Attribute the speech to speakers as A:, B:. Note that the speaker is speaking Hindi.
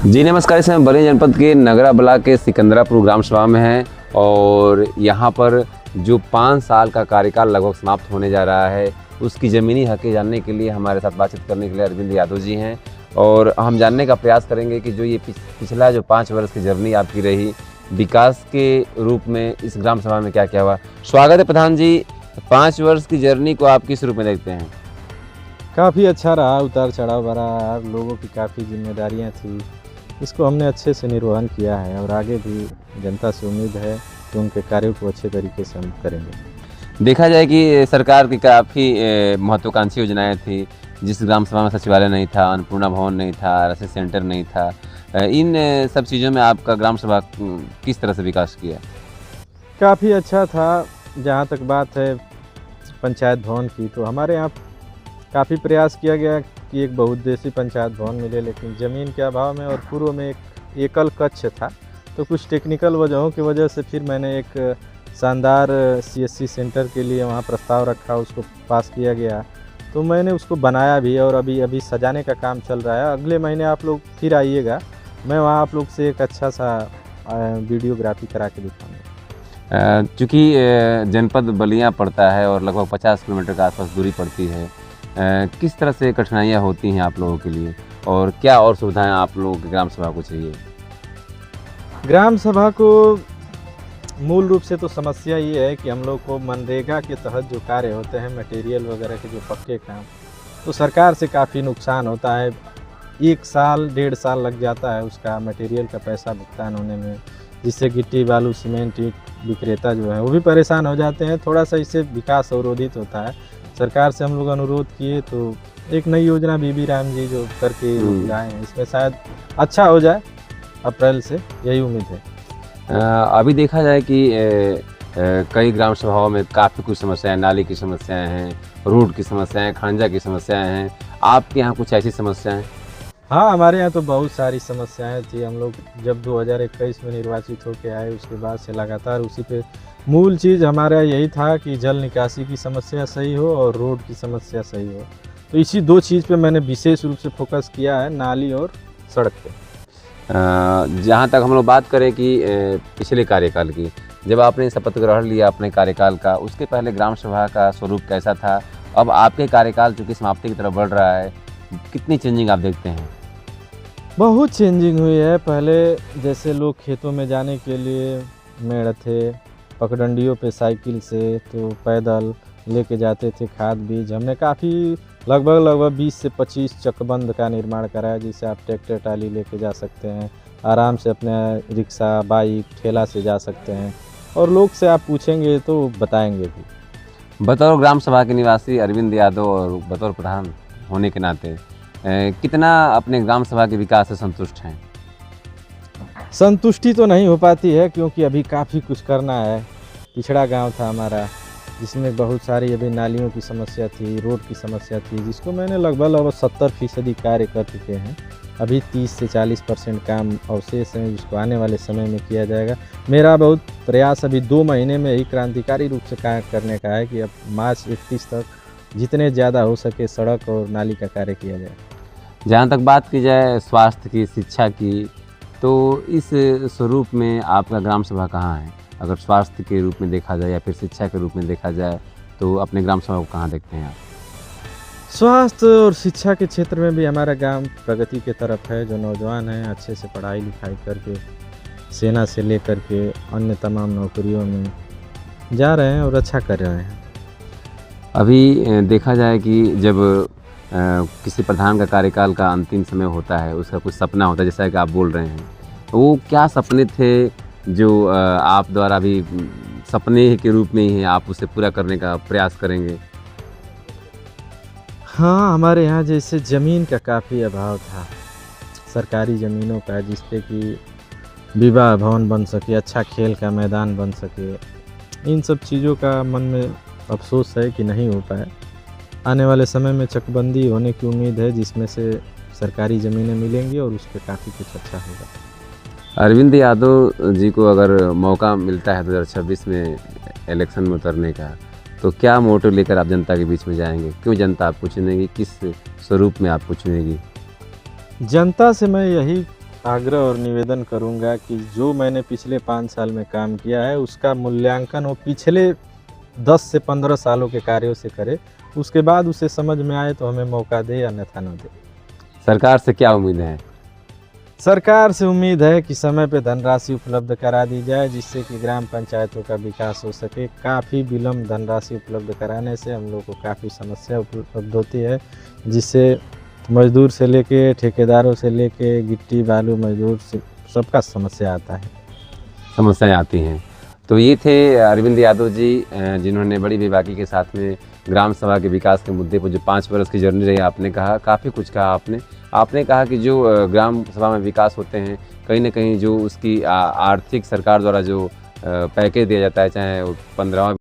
A: जी नमस्कार। इस समय बलिया जनपद के नगरा ब्लॉक के सिकंदरापुर ग्राम सभा में हैं और यहाँ पर जो 5 साल का कार्यकाल लगभग समाप्त होने जा रहा है उसकी ज़मीनी हक़ें जानने के लिए हमारे साथ बातचीत करने के लिए अरविंद यादव जी हैं और हम जानने का प्रयास करेंगे कि जो ये पिछला जो 5 वर्ष की जर्नी आपकी रही विकास के रूप में इस ग्राम सभा में क्या क्या हुआ। स्वागत है प्रधान जी। 5 वर्ष की जर्नी को आप किस रूप में देखते हैं?
B: काफ़ी अच्छा रहा, उतार चढ़ाव भरा, लोगों की काफ़ी जिम्मेदारियां थी। इसको हमने अच्छे से निर्वहन किया है और आगे भी जनता से उम्मीद है कि उनके कार्यों को अच्छे तरीके से हम करेंगे।
A: देखा जाए कि सरकार की काफ़ी महत्वाकांक्षी योजनाएं थी। जिस ग्राम सभा में सचिवालय नहीं था, अन्नपूर्णा भवन नहीं था, रसद सेंटर नहीं था, इन सब चीज़ों में आपका ग्राम सभा किस तरह से विकास किया?
B: काफ़ी अच्छा था। जहाँ तक बात है पंचायत भवन की, तो हमारे यहाँ काफ़ी प्रयास किया गया कि एक बहुउद्देशीय पंचायत भवन मिले, लेकिन ज़मीन के अभाव में और पूर्व में एक एकल कक्ष था, तो कुछ टेक्निकल वजहों की वजह से फिर मैंने एक शानदार CSC सेंटर के लिए वहाँ प्रस्ताव रखा, उसको पास किया गया, तो मैंने उसको बनाया भी और अभी सजाने का काम चल रहा है। अगले महीने आप लोग फिर आइएगा, मैं वहाँ आप लोग से एक अच्छा सा वीडियोग्राफी करा के दिखाऊँगा।
A: चूँकि जनपद बलिया पड़ता है और लगभग 50 किलोमीटर के आसपास दूरी पड़ती है, किस तरह से कठिनाइयाँ होती हैं आप लोगों के लिए और क्या और सुविधाएं आप लोगों की ग्राम सभा को चाहिए?
B: ग्राम सभा को मूल रूप से तो समस्या ये है कि हम लोग को मनरेगा के तहत जो कार्य होते हैं, मटेरियल वगैरह के जो पक्के काम, तो सरकार से काफ़ी नुकसान होता है। 1 साल 1.5 साल लग जाता है उसका मटेरियल का पैसा भुगतान होने में, जिससे गिट्टी बालू सीमेंट ईंट विक्रेता जो है वो भी परेशान हो जाते हैं। थोड़ा सा इससे विकास अवरोधित होता है। सरकार से हम लोग अनुरोध किए तो एक नई योजना बीबी राम जी जो करके लाए हैं, इसमें शायद अच्छा हो जाए अप्रैल से, यही उम्मीद है।
A: अभी देखा जाए कि कई ग्राम सभाओं में काफ़ी कुछ समस्याएं, नाली की समस्याएं हैं, रोड की समस्याएं, खंजा की समस्याएं हैं। आपके यहाँ कुछ ऐसी समस्याएं?
B: हाँ, हमारे यहाँ तो बहुत सारी समस्याएं थी। हम लोग जब 2021 में निर्वाचित होकर आए उसके बाद से लगातार उसी पे मूल चीज़ हमारा यही था कि जल निकासी की समस्या सही हो और रोड की समस्या सही हो। तो इसी 2 चीज़ पे मैंने विशेष रूप से फोकस किया है, नाली और सड़क पे।
A: जहाँ तक हम लोग बात करें कि पिछले कार्यकाल की, जब आपने शपथ ग्रहण लिया अपने कार्यकाल का, उसके पहले ग्राम सभा का स्वरूप कैसा था? अब आपके कार्यकाल चूँकि समाप्ति की तरफ बढ़ रहा है, कितनी चेंजिंग आप देखते हैं?
B: बहुत चेंजिंग हुई है। पहले जैसे लोग खेतों में जाने के लिए मेड़ थे, पगडंडियों पे साइकिल से, तो पैदल लेके जाते थे खाद बीज। हमने काफ़ी लगभग 20 से 25 चकबंद का निर्माण कराया, जिससे आप ट्रैक्टर ट्राली लेके जा सकते हैं, आराम से अपने रिक्शा बाइक ठेला से जा सकते हैं, और लोग से आप पूछेंगे तो बताएंगे भी।
A: बतौर ग्राम सभा के निवासी अरविंद यादव और बतौर प्रधान होने के नाते कितना अपने ग्राम सभा के विकास से संतुष्ट हैं?
B: संतुष्टि तो नहीं हो पाती है, क्योंकि अभी काफ़ी कुछ करना है। पिछड़ा गांव था हमारा, जिसमें बहुत सारी अभी नालियों की समस्या थी, रोड की समस्या थी, जिसको मैंने लगभग 70% कार्य कर चुके हैं। अभी 30 से 40% काम अवशेष हैं, जिसको आने वाले समय में किया जाएगा। मेरा बहुत प्रयास अभी 2 महीने में ही क्रांतिकारी रूप से कार्य करने का है कि अब मार्च 31 तक जितने ज़्यादा हो सके सड़क और नाली का कार्य किया जाए।
A: जहाँ तक बात की जाए स्वास्थ्य की, शिक्षा की, तो इस स्वरूप में आपका ग्राम सभा कहाँ है? अगर स्वास्थ्य के रूप में देखा जाए या फिर शिक्षा के रूप में देखा जाए तो अपने ग्राम सभा को कहाँ देखते हैं आप?
B: स्वास्थ्य और शिक्षा के क्षेत्र में भी हमारा गांव प्रगति के तरफ है। जो नौजवान हैं अच्छे से पढ़ाई लिखाई करके सेना से लेकर के अन्य तमाम नौकरियों में जा रहे हैं और अच्छा कर रहे हैं।
A: अभी देखा जाए कि जब किसी प्रधान का कार्यकाल का अंतिम समय होता है, उसका कुछ सपना होता है, जैसा कि आप बोल रहे हैं, तो वो क्या सपने थे जो आप द्वारा भी सपने के रूप में ही आप उसे पूरा करने का प्रयास करेंगे?
B: हाँ, हमारे यहाँ जैसे ज़मीन का काफ़ी अभाव था, सरकारी ज़मीनों का, जिस पे कि विवाह भवन बन सके, अच्छा खेल का मैदान बन सके। इन सब चीज़ों का मन में अफसोस है कि नहीं हो पाया। आने वाले समय में चकबंदी होने की उम्मीद है, जिसमें से सरकारी ज़मीनें मिलेंगी और उस पर काफ़ी कुछ अच्छा होगा।
A: अरविंद यादव जी को अगर मौका मिलता है 2026 में इलेक्शन में उतरने का, तो क्या मोटो लेकर आप जनता के बीच में जाएंगे? क्यों जनता आपको चुनेगी? किस स्वरूप में आपको चुनेगी?
B: जनता से मैं यही आग्रह और निवेदन करूंगा कि जो मैंने पिछले 5 साल में काम किया है उसका मूल्यांकन वो पिछले 10 से 15 सालों के कार्यों से करे, उसके बाद उसे समझ में आए तो हमें मौका दे, अन्यथा न दे।
A: सरकार से क्या उम्मीद है?
B: सरकार से उम्मीद है कि समय पे धनराशि उपलब्ध करा दी जाए, जिससे कि ग्राम पंचायतों का विकास हो सके। काफ़ी विलम्ब धनराशि उपलब्ध कराने से हम लोग को काफ़ी समस्या उपलब्ध होती है, जिससे मजदूर से लेके ठेकेदारों से लेके गिट्टी बालू मजदूर से सबका समस्या आता है,
A: समस्याएं आती हैं। तो ये थे अरविंद यादव जी, जिन्होंने बड़ी बेबाकी के साथ में ग्राम सभा के विकास के मुद्दे पर जो 5 वर्ष की जर्नी रही, आपने कहा काफ़ी कुछ कहा। आपने कहा कि जो ग्राम सभा में विकास होते हैं, कहीं ना कहीं जो उसकी आर्थिक सरकार द्वारा जो पैकेज दिया जाता है, चाहे 15वां